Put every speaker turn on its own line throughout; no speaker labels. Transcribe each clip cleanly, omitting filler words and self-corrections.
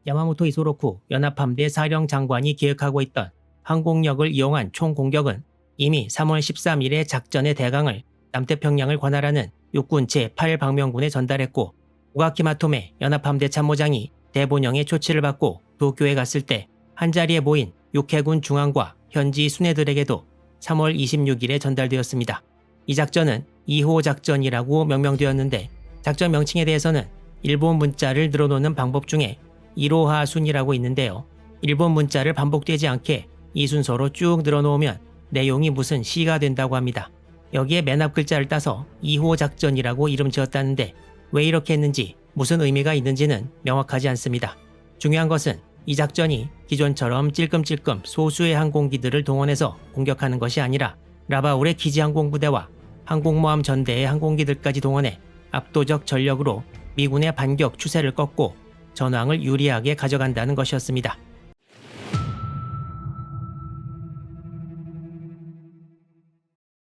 야마모토 이소로쿠 연합함대 사령장관이 기획하고 있던 항공력을 이용한 총공격은 이미 3월 13일에 작전의 대강을 남태평양을 관할하는 육군 제8방명군에 전달했고, 오가키마토메 연합함대 참모장이 대본영의 초치를 받고 도쿄에 갔을 때 한자리에 모인 육해군 중앙과 현지 수뇌들에게도 3월 26일에 전달되었습니다. 이 작전은 2호 작전이라고 명명되었는데, 작전 명칭에 대해서는 일본 문자를 늘어놓는 방법 중에 이로하 순이라고 있는데요. 일본 문자를 반복되지 않게 이 순서로 쭉 늘어놓으면 내용이 무슨 시가 된다고 합니다. 여기에 맨 앞 글자를 따서 2호 작전이라고 이름 지었다는데, 왜 이렇게 했는지 무슨 의미가 있는지는 명확하지 않습니다. 중요한 것은 이 작전이 기존처럼 찔끔찔끔 소수의 항공기들을 동원해서 공격하는 것이 아니라 라바울의 기지항공부대와 항공모함 전대의 항공기들까지 동원해 압도적 전력으로 미군의 반격 추세를 꺾고 전황을 유리하게 가져간다는 것이었습니다.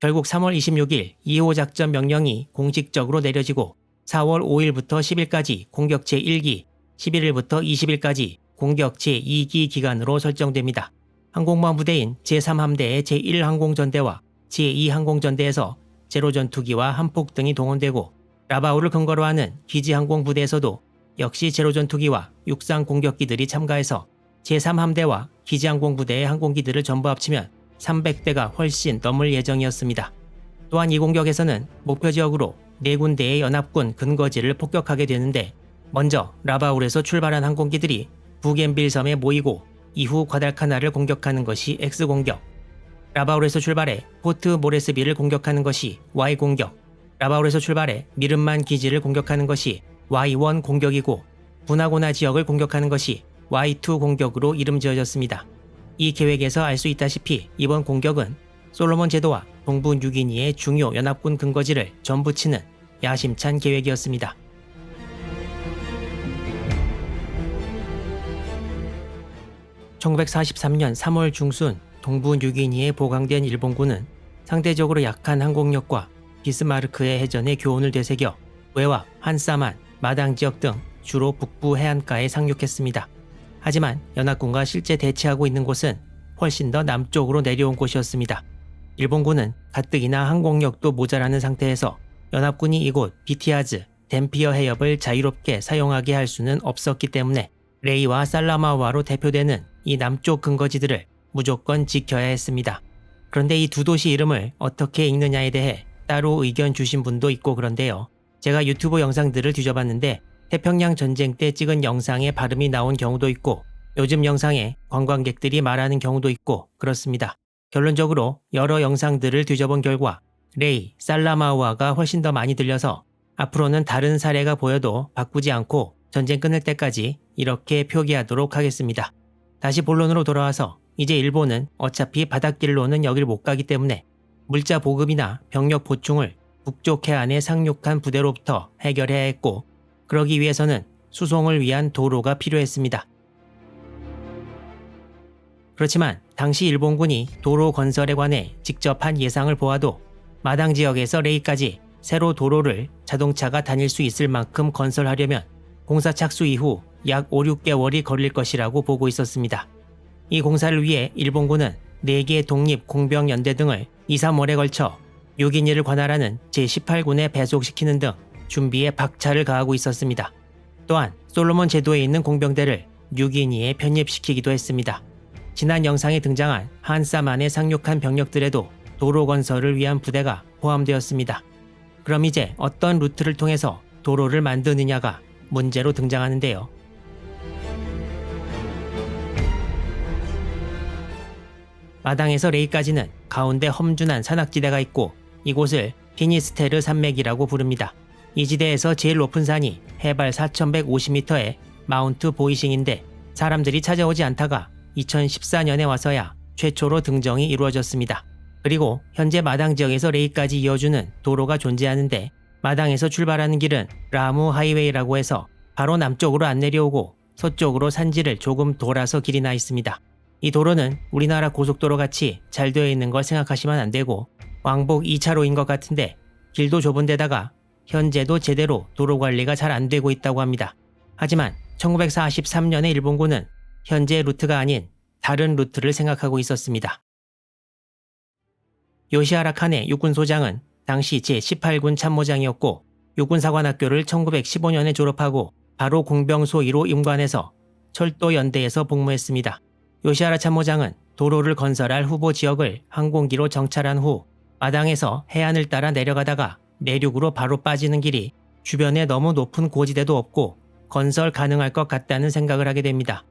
결국 3월 26일 2호 작전 명령이 공식적으로 내려지고 4월 5일부터 10일까지 공격 제1기, 11일부터 20일까지 공격 제2기 기간으로 설정됩니다. 항공모함 부대인 제3함대의 제1항공전대와 제2항공전대에서 제로전투기와 한폭 등이 동원되고, 라바울을 근거로 하는 기지항공부대에서도 역시 제로전투기와 육상 공격기들이 참가해서 제3함대와 기지항공부대의 항공기들을 전부 합치면 300대가 훨씬 넘을 예정이었습니다. 또한 이 공격에서는 목표 지역으로 4군데의 연합군 근거지를 폭격하게 되는데, 먼저 라바울에서 출발한 항공기들이 부겐빌 섬에 모이고 이후 과달카나를 공격하는 것이 X공격, 라바울에서 출발해 포트 모레스비를 공격하는 것이 Y공격, 라바울에서 출발해 미름만 기지를 공격하는 것이 Y1 공격이고, 부나고나 지역을 공격하는 것이 Y2 공격으로 이름 지어졌습니다. 이 계획에서 알 수 있다시피 이번 공격은 솔로몬 제도와 동부 뉴기니의 중요 연합군 근거지를 전부 치는 야심찬 계획이었습니다. (1943년 3월) 중순 동부 뉴기니에 보강된 일본군은 상대적으로 약한 항공력과 비스마르크의 해전에 교훈을 되새겨 외와 한사만, 마당 지역 등 주로 북부 해안가에 상륙했습니다. 하지만 연합군과 실제 대치하고 있는 곳은 훨씬 더 남쪽으로 내려온 곳이었습니다. 일본군은 가뜩이나 항공력도 모자라는 상태에서 연합군이 이곳 비티아즈, 댐피어 해협을 자유롭게 사용하게 할 수는 없었기 때문에 레이와 살라마와로 대표되는 이 남쪽 근거지들을 무조건 지켜야 했습니다. 그런데 이 두 도시 이름을 어떻게 읽느냐에 대해 따로 의견 주신 분도 있고 그런데요. 제가 유튜브 영상들을 뒤져봤는데 태평양 전쟁 때 찍은 영상에 발음이 나온 경우도 있고 요즘 영상에 관광객들이 말하는 경우도 있고 그렇습니다. 결론적으로 여러 영상들을 뒤져본 결과 레이, 살라마우아가 훨씬 더 많이 들려서 앞으로는 다른 사례가 보여도 바꾸지 않고 전쟁 끝날 때까지 이렇게 표기하도록 하겠습니다. 다시 본론으로 돌아와서 이제 일본은 어차피 바닷길로는 여길 못 가기 때문에 물자 보급이나 병력 보충을 북쪽 해안에 상륙한 부대로부터 해결해야 했고, 그러기 위해서는 수송을 위한 도로가 필요했습니다. 그렇지만 당시 일본군이 도로 건설에 관해 직접 한 예상을 보아도 마당 지역에서 레이까지 새로 도로를 자동차가 다닐 수 있을 만큼 건설하려면 공사 착수 이후 약 5, 6개월이 걸릴 것이라고 보고 있었습니다. 이 공사를 위해 일본군은 4개 독립공병연대 등을 2, 3월에 걸쳐 뉴기니를 관할하는 제18군에 배속시키는 등 준비에 박차를 가하고 있었습니다. 또한 솔로몬 제도에 있는 공병대를 뉴기니에 편입시키기도 했습니다. 지난 영상에 등장한 한사만에 상륙한 병력들에도 도로 건설을 위한 부대가 포함되었습니다. 그럼 이제 어떤 루트를 통해서 도로를 만드느냐가 문제로 등장하는데요. 마당에서 레이까지는 가운데 험준한 산악지대가 있고 이곳을 피니스테르 산맥이라고 부릅니다. 이 지대에서 제일 높은 산이 해발 4150m의 마운트 보이싱인데 사람들이 찾아오지 않다가 2014년에 와서야 최초로 등정이 이루어졌습니다. 그리고 현재 마당 지역에서 레이까지 이어주는 도로가 존재하는데 마당에서 출발하는 길은 라무 하이웨이라고 해서 바로 남쪽으로 안 내려오고 서쪽으로 산지를 조금 돌아서 길이 나 있습니다. 이 도로는 우리나라 고속도로 같이 잘 되어 있는 걸 생각하시면 안 되고 왕복 2차로인 것 같은데 길도 좁은 데다가 현재도 제대로 도로 관리가 잘 안 되고 있다고 합니다. 하지만 1943년에 일본군은 현재 루트가 아닌 다른 루트를 생각하고 있었습니다. 요시하라 칸의 육군소장은 당시 제18군 참모장이었고 육군사관학교를 1915년에 졸업하고 바로 공병소 1호 임관에서 철도연대에서 복무했습니다. 요시하라 참모장은 도로를 건설할 후보 지역을 항공기로 정찰한 후 마당에서 해안을 따라 내려가다가 내륙으로 바로 빠지는 길이 주변에 너무 높은 고지대도 없고 건설 가능할 것 같다는 생각을 하게 됩니다.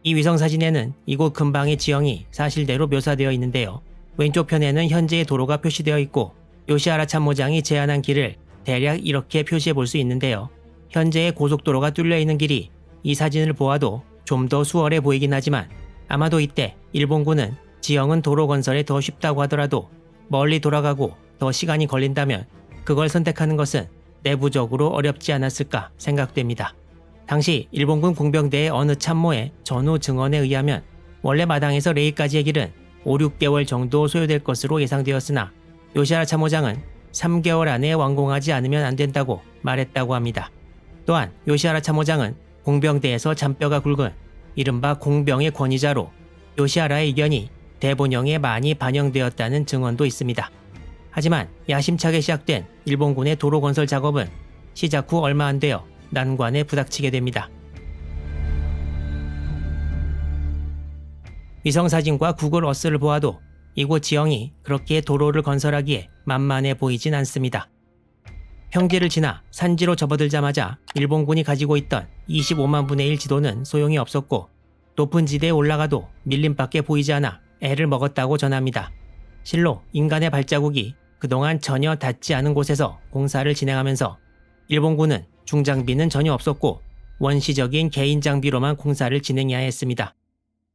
이 위성사진에는 이곳 근방의 지형이 사실대로 묘사되어 있는데요. 왼쪽 편에는 현재의 도로가 표시되어 있고 요시하라 참모장이 제안한 길을 대략 이렇게 표시해 볼 수 있는데요. 현재의 고속도로가 뚫려 있는 길이 이 사진을 보아도 좀 더 수월해 보이긴 하지만 아마도 이때 일본군은 지형은 도로 건설에 더 쉽다고 하더라도 멀리 돌아가고 더 시간이 걸린다면 그걸 선택하는 것은 내부적으로 어렵지 않았을까 생각됩니다. 당시 일본군 공병대의 어느 참모의 전후 증언에 의하면 원래 마당에서 레이까지의 길은 5, 6개월 정도 소요될 것으로 예상되었으나 요시하라 참모장은 3개월 안에 완공하지 않으면 안 된다고 말했다고 합니다. 또한 요시하라 참모장은 공병대에서 잔뼈가 굵은 이른바 공병의 권위자로 요시하라의 의견이 대본영에 많이 반영되었다는 증언도 있습니다. 하지만 야심차게 시작된 일본군의 도로 건설 작업은 시작 후 얼마 안 되어 난관에 부닥치게 됩니다. 위성사진과 구글 어스를 보아도 이곳 지형이 그렇게 도로를 건설하기에 만만해 보이진 않습니다. 평지를 지나 산지로 접어들자마자 일본군이 가지고 있던 25만 분의 1 지도는 소용이 없었고 높은 지대에 올라가도 밀림밖에 보이지 않아 애를 먹었다고 전합니다. 실로 인간의 발자국이 그동안 전혀 닿지 않은 곳에서 공사를 진행하면서 일본군은 중장비는 전혀 없었고 원시적인 개인 장비로만 공사를 진행해야 했습니다.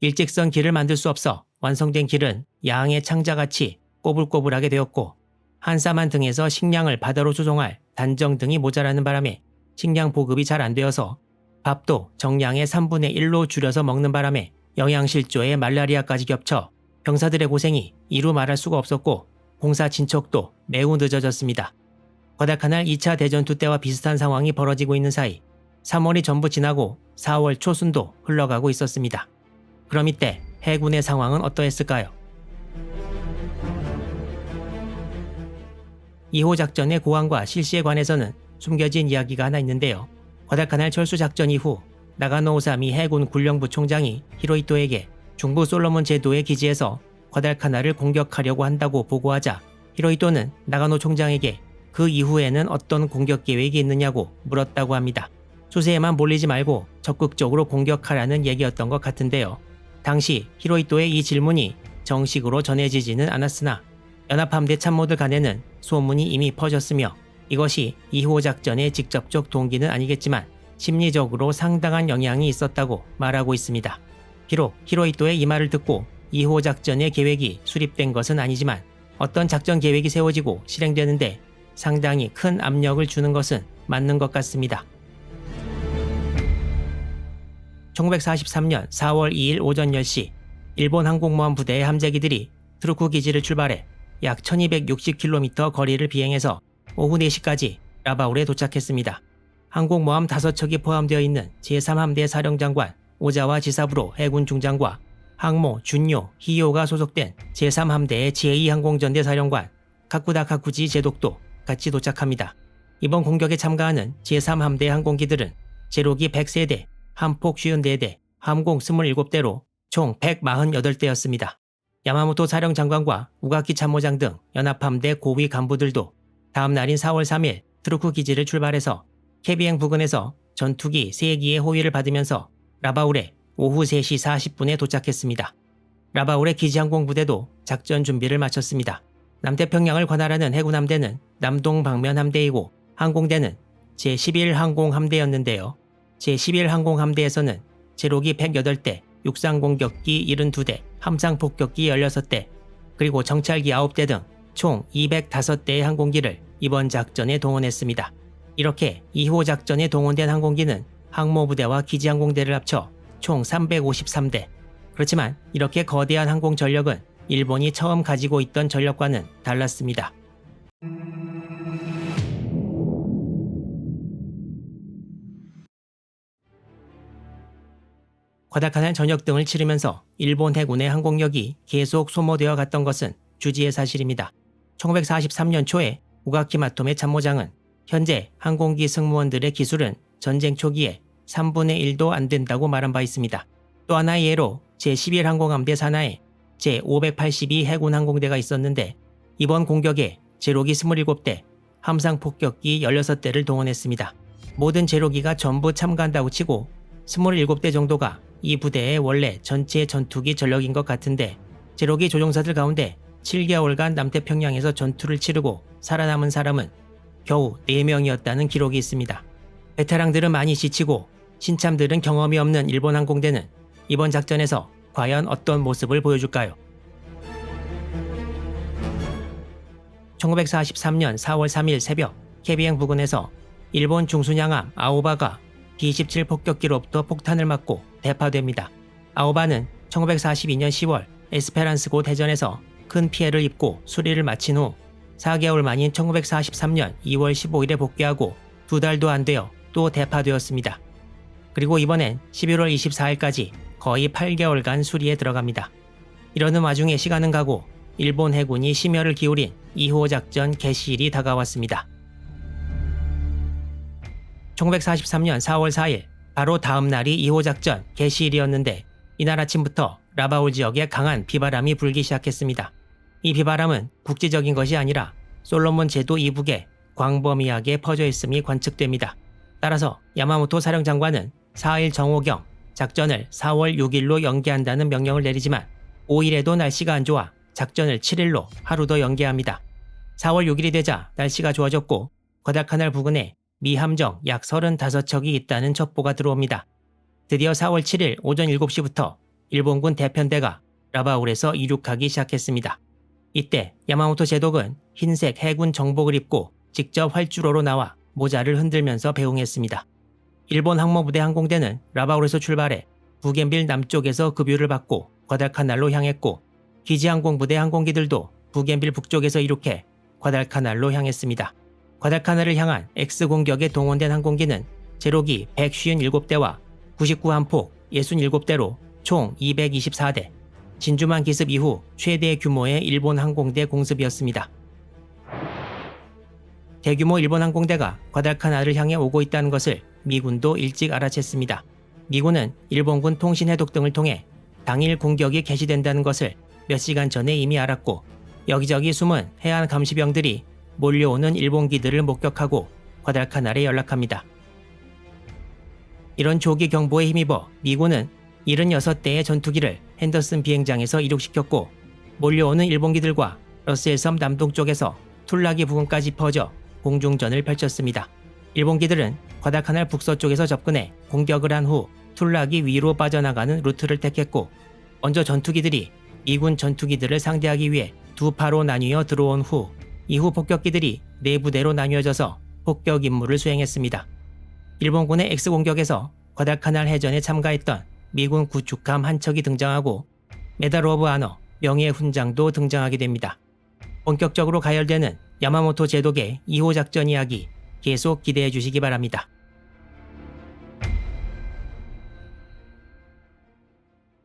일직선 길을 만들 수 없어 완성된 길은 양의 창자같이 꼬불꼬불하게 되었고 한사만 등에서 식량을 바다로 수송할 단정 등이 모자라는 바람에 식량 보급이 잘 안 되어서 밥도 정량의 3분의 1로 줄여서 먹는 바람에 영양실조에 말라리아까지 겹쳐 병사들의 고생이 이루 말할 수가 없었고 공사 진척도 매우 늦어졌습니다. 과달카날 2차 대전투 때와 비슷한 상황이 벌어지고 있는 사이 3월이 전부 지나고 4월 초순도 흘러가고 있었습니다. 그럼 이때 해군의 상황은 어떠했을까요? 2호 작전의 고안과 실시에 관해서는 숨겨진 이야기가 하나 있는데요. 과달카날 철수 작전 이후 나가노 오사미 해군 군령부 총장이 히로히토에게 중부 솔로몬 제도의 기지에서 과달카날을 공격하려고 한다고 보고하자 히로히토는 나가노 총장에게 그 이후에는 어떤 공격 계획이 있느냐고 물었다고 합니다. 수세에만 몰리지 말고 적극적으로 공격하라는 얘기였던 것 같은데요. 당시 히로히토의 이 질문이 정식으로 전해지지는 않았으나 연합함대 참모들 간에는 소문이 이미 퍼졌으며 이것이 2호 작전의 직접적 동기는 아니겠지만 심리적으로 상당한 영향이 있었다고 말하고 있습니다. 비록 히로히토의 이 말을 듣고 2호 작전의 계획이 수립된 것은 아니지만 어떤 작전 계획이 세워지고 실행되는데 상당히 큰 압력을 주는 것은 맞는 것 같습니다. 1943년 4월 2일 오전 10시 일본 항공모함 부대의 함재기들이 트루쿠 기지를 출발해 약 1260km 거리를 비행해서 오후 4시까지 라바울에 도착했습니다. 항공모함 5척이 포함되어 있는 제3함대 사령장관 오자와 지사부로 해군 중장과 항모 준요 히요가 소속된 제3함대의 제2항공전대 사령관 가쿠다 가쿠지 제독도 같이 도착합니다. 이번 공격에 참가하는 제3함대 항공기들은 제로기 100세대, 함폭 54대, 함공 27대로 총 148대였습니다. 야마모토 사령장관과 우가키 참모장 등 연합함대 고위 간부들도 다음 날인 4월 3일 트루쿠 기지를 출발해서 캐비행 부근에서 전투기 3기의 호위를 받으면서 라바울에 오후 3시 40분에 도착했습니다. 라바울의 기지항공부대도 작전 준비를 마쳤습니다. 남태평양을 관할하는 해군함대는 남동방면함대이고 항공대는 제11항공함대였는데요. 제11항공함대에서는 제로기 108대, 육상공격기 72대, 함상폭격기 16대, 그리고 정찰기 9대 등 총 205대의 항공기를 이번 작전에 동원했습니다. 이렇게 2호 작전에 동원된 항공기는 항모부대와 기지항공대를 합쳐 총 353대. 그렇지만 이렇게 거대한 항공 전력은 일본이 처음 가지고 있던 전력과는 달랐습니다. 과다카날 전역 등을 치르면서 일본 해군의 항공력이 계속 소모되어 갔던 것은 주지의 사실입니다. 1943년 초에 우가키 마토메 참모장은 현재 항공기 승무원들의 기술은 전쟁 초기에 3분의 1도 안 된다고 말한 바 있습니다. 또 하나의 예로 제11항공함대 산하에 제582 해군 항공대가 있었는데 이번 공격에 제로기 27대, 함상 폭격기 16대를 동원했습니다. 모든 제로기가 전부 참가한다고 치고 27대 정도가 이 부대의 원래 전체 전투기 전력인 것 같은데 제로기 조종사들 가운데 7개월간 남태평양에서 전투를 치르고 살아남은 사람은 겨우 4명이었다는 기록이 있습니다. 베테랑들은 많이 지치고 신참들은 경험이 없는 일본 항공대는 이번 작전에서 과연 어떤 모습을 보여줄까요? 1943년 4월 3일 새벽 캐비행 부근에서 일본 중순양함 아오바가 B-27 폭격기로부터 폭탄을 맞고 대파됩니다. 아오바는 1942년 10월 에스페란스고 대전에서 큰 피해를 입고 수리를 마친 후 4개월 만인 1943년 2월 15일에 복귀하고 2달도 안 되어 또 대파되었습니다. 그리고 이번엔 11월 24일까지 거의 8개월간 수리에 들어갑니다. 이러는 와중에 시간은 가고 일본 해군이 심혈을 기울인 2호 작전 개시일이 다가왔습니다. 1943년 4월 4일 바로 다음 날이 2호 작전 개시일이었는데 이날 아침부터 라바울 지역에 강한 비바람이 불기 시작했습니다. 이 비바람은 국지적인 것이 아니라 솔로몬 제도 이북에 광범위하게 퍼져 있음이 관측됩니다. 따라서 야마모토 사령장관은 4일 정오경 작전을 4월 6일로 연기한다는 명령을 내리지만 5일에도 날씨가 안 좋아 작전을 7일로 하루 더 연기합니다. 4월 6일이 되자 날씨가 좋아졌고 과달카날 부근에 미 함정 약 35척이 있다는 첩보가 들어옵니다. 드디어 4월 7일 오전 7시부터 일본군 대편대가 라바울에서 이륙하기 시작했습니다. 이때 야마모토 제독은 흰색 해군 정복을 입고 직접 활주로로 나와 모자를 흔들면서 배웅했습니다. 일본 항모부대 항공대는 라바울에서 출발해 부겐빌 남쪽에서 급유를 받고 과달카날로 향했고 기지항공부대 항공기들도 부겐빌 북쪽에서 이륙해 과달카날로 향했습니다. 과달카날을 향한 X공격에 동원된 항공기는 제로기 157대와 99함폭 67대로 총 224대, 진주만 기습 이후 최대 규모의 일본 항공대 공습이었습니다. 대규모 일본 항공대가 과달카날을 향해 오고 있다는 것을 미군도 일찍 알아챘습니다. 미군은 일본군 통신해독 등을 통해 당일 공격이 개시된다는 것을 몇 시간 전에 이미 알았고 여기저기 숨은 해안 감시병들이 몰려오는 일본기들을 목격하고 과달카날에 연락합니다. 이런 조기 경보에 힘입어 미군은 76대의 전투기를 핸더슨 비행장에서 이륙시켰고 몰려오는 일본기들과 러셀 섬 남동쪽에서 툴라기 부근까지 퍼져 공중전을 펼쳤습니다. 일본기들은 과달카날 북서쪽에서 접근해 공격을 한 후 툴라기 위로 빠져나가는 루트를 택했고 먼저 전투기들이 미군 전투기들을 상대하기 위해 두 파로 나뉘어 들어온 후 이후 폭격기들이 네 부대로 나뉘어져서 폭격 임무를 수행했습니다. 일본군의 X공격에서 과달카날 해전에 참가했던 미군 구축함 한 척이 등장하고 메달 오브 아너 명예의 훈장도 등장하게 됩니다. 본격적으로 가열되는 야마모토 제독의 2호 작전 이야기 계속 기대해 주시기 바랍니다.